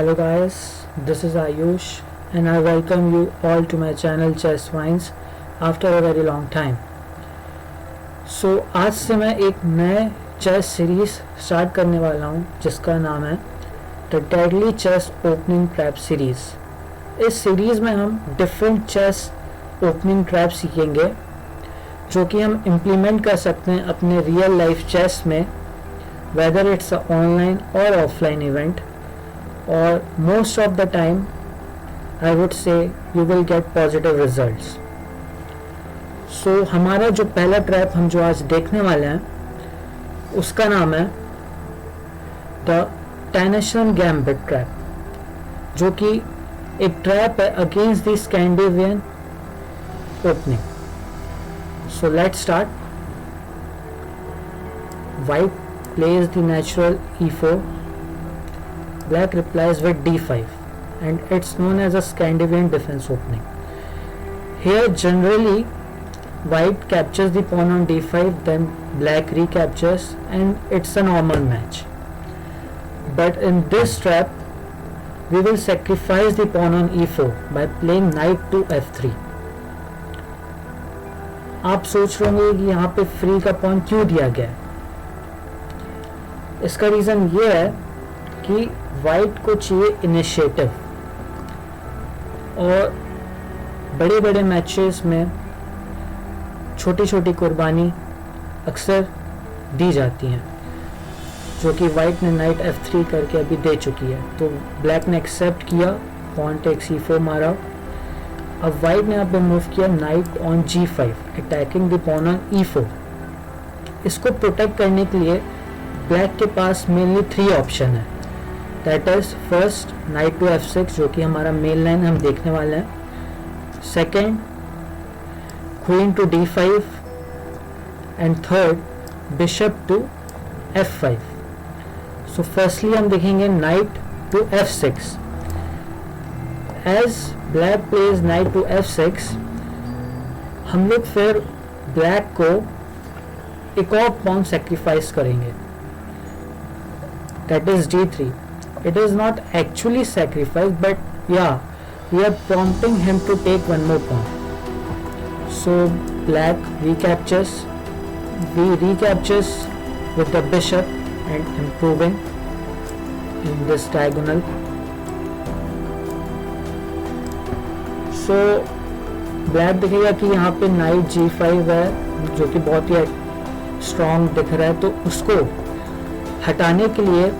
Hello guys, this is Ayush and I welcome you all to my channel Chess Vines after a very long time. So आज से मैं एक नए chess series start करने वाला हूँ जिसका नाम है the deadly chess opening trap series. इस सीरीज में हम डिफरेंट चेस ओपनिंग ट्रैप सीखेंगे जो कि हम इम्प्लीमेंट कर सकते हैं अपने रियल लाइफ चेस में, whether it's a online or offline event, or most of the time I would say you will get positive results. So हमारा जो पहला ट्रैप हम जो आज देखने वाले हैं उसका नाम है द टेनिसन गैम्बिट ट्रैप, जो कि एक ट्रैप है against the Scandinavian opening. So let's start. White plays the natural e4, black replies with d5, and it's known as a Scandinavian defense opening. Here generally white captures the pawn on d5, then black recaptures, and it's a normal match. But in this trap we will sacrifice the pawn on e4 by playing knight to f3. आप सोच रहे होंगे कि यहाँ पे free का pawn क्यों दिया गया है. इसका रीज़न ये है कि वाइट को चाहिए इनिशिएटिव, और बड़े बड़े मैचेस में छोटी छोटी कुर्बानी अक्सर दी जाती हैं, जो कि वाइट ने नाइट f3 करके अभी दे चुकी है. तो ब्लैक ने एक्सेप्ट किया, पॉन टेक्स e4 मारा. अब वाइट ने यहाँ पे मूव किया knight on g5, attacking the pawn on e4. इसको प्रोटेक्ट करने के लिए ब्लैक के पास मेनली 3 ऑप्शन है. That is first knight to f6, जो कि हमारा मेन लाइन हम देखने वाले हैं. Second queen to d5, and third bishop to f5. So firstly हम देखेंगे knight to f6. As black plays knight to f6, हम लोग फिर ब्लैक को एक और पॉन सेक्रीफाइस करेंगे, that is d3. It is not actually sacrifice, but yeah, we are prompting him to take one more pawn. So black recaptures, we recaptures with the bishop and improving in this diagonal. So black दिखेगा कि यहाँ पे night g5 है जो कि बहुत ही strong दिख रहा है, तो उसको हटाने के लिए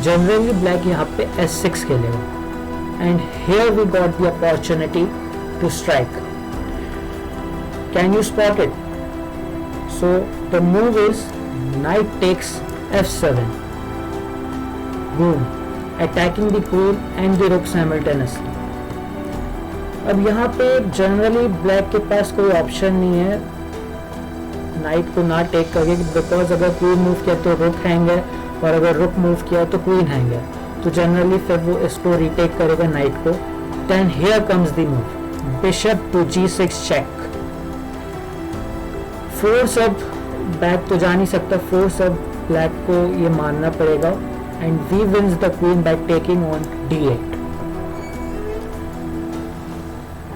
जनरली ब्लैक यहाँ पे s6 खेलेगा. And here we got the opportunity to strike. Can you spot it? So the move is knight takes f7, boom, attacking the queen and the rook simultaneously. अब यहाँ पे जनरली ब्लैक के पास कोई option नहीं है night को ना take करके, बिकॉज अगर क्वीन मूव किया तो रुक हैंग है, और अगर रुक मूव किया तो क्वीन हैंग है. तो जनरली फिर वो इसको रिटेक करेगा नाइट को. Then here comes the move bishop to g6 check. Force अब बैक तो जा नहीं सकता, फोर्स अब ब्लैक को ये मानना पड़ेगा. And we wins the queen by taking on d8.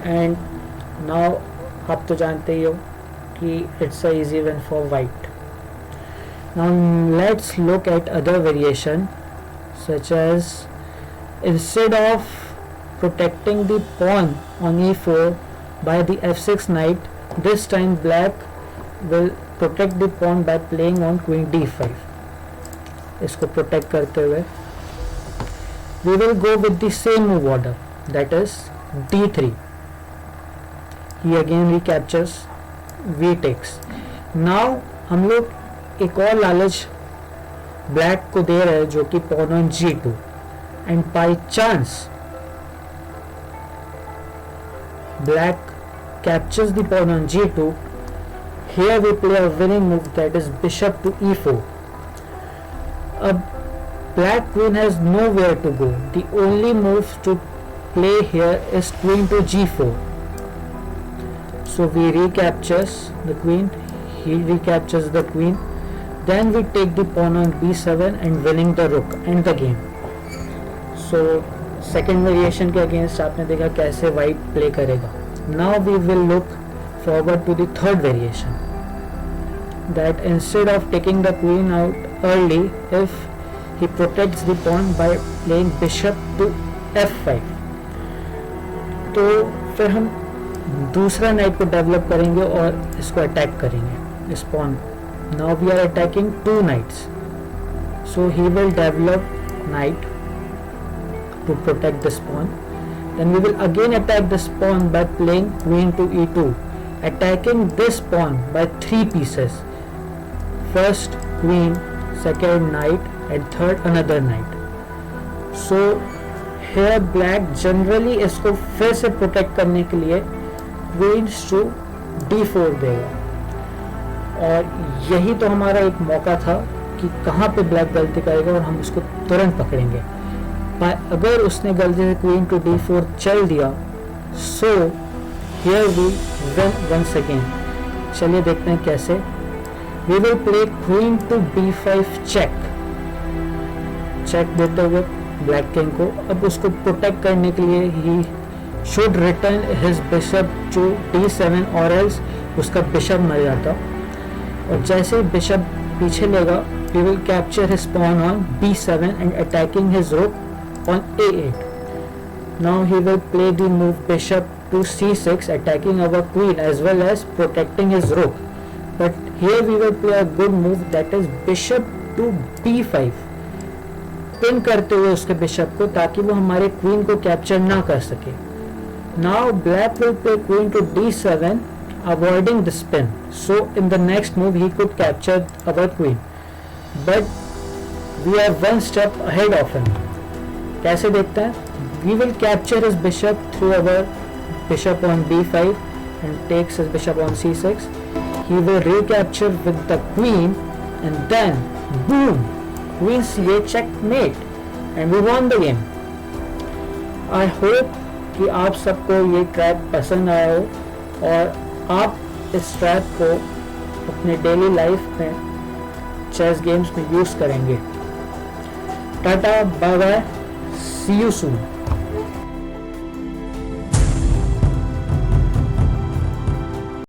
And now आप तो जानते ही हो कि it's a easy win for white. Now let's look at other variation, such as instead of protecting the pawn on e4 by the f6 knight, this time black will protect the pawn by playing on queen d5. इसको protect करते हुए we will go with the same move order, that is d3. He again recaptures, v takes. Now हम लोग एक और लालच black को दे रहे हैं जो कि pawn on g2, and by chance black captures the pawn on g2. Here we play a winning move, that is bishop to e4. अब black queen has nowhere to go. The only move to play here is queen to g4. So we recaptures the queen, he recaptures the queen, then we take the pawn on b7 and winning the rook and the game. So second variation के against आपने देखा कैसे white play करेगा. Now we will look forward to the third variation, that instead of taking the queen out early, if he protects the pawn by playing bishop to f5, तो फिर हम दूसरा night को develop करेंगे और इसको attack करेंगे, इस pawn. Now we are attacking two knights, so he will develop knight to protect this pawn. Then we will again attack this pawn by playing queen to e2, attacking this pawn by three pieces. First queen, second knight, and third another knight. So here black generally इसको फिर से protect करने के लिए queens to d4 देगा, और यही तो हमारा एक मौका था कि कहाँ पे ब्लैक गलती करेगा और हम उसको तुरंत पकड़ेंगे. अगर उसने गलती से क्वीन टू d4 चल दिया, so here we win once again. चलिए देखते हैं कैसे. We will play queen to b5 check, check देते हुए ब्लैक किंग को. अब उसको प्रोटेक्ट करने के लिए he should return his bishop to d7 और एल्स उसका बिशप मर जाता. और जैसे ही बिशप पीछे लेगा, we will capture his pawn on b7 and attacking his rook on a8. Now he will play the move bishop to c6, attacking our queen as well as protecting his rook. But here we will play a good move, that is bishop to b5, pin करते हुए उसके bishop को, ताकि वो हमारे queen को capture ना कर सके. Now black will play queen to d7, avoiding the spin. So in the next move he could capture our queen, but we are one step ahead of him. कैसे देखते हैं? We will capture his bishop through our bishop on b5 and takes his bishop on c6. He will recapture with the queen and then boom, queen c8 checkmate and we won the game. I hope कि आप सबको ये trap पसंद आया हो और आप इस ट्रैप को अपने डेली लाइफ में चेस गेम्स में यूज करेंगे. Tata, bye bye, see you soon.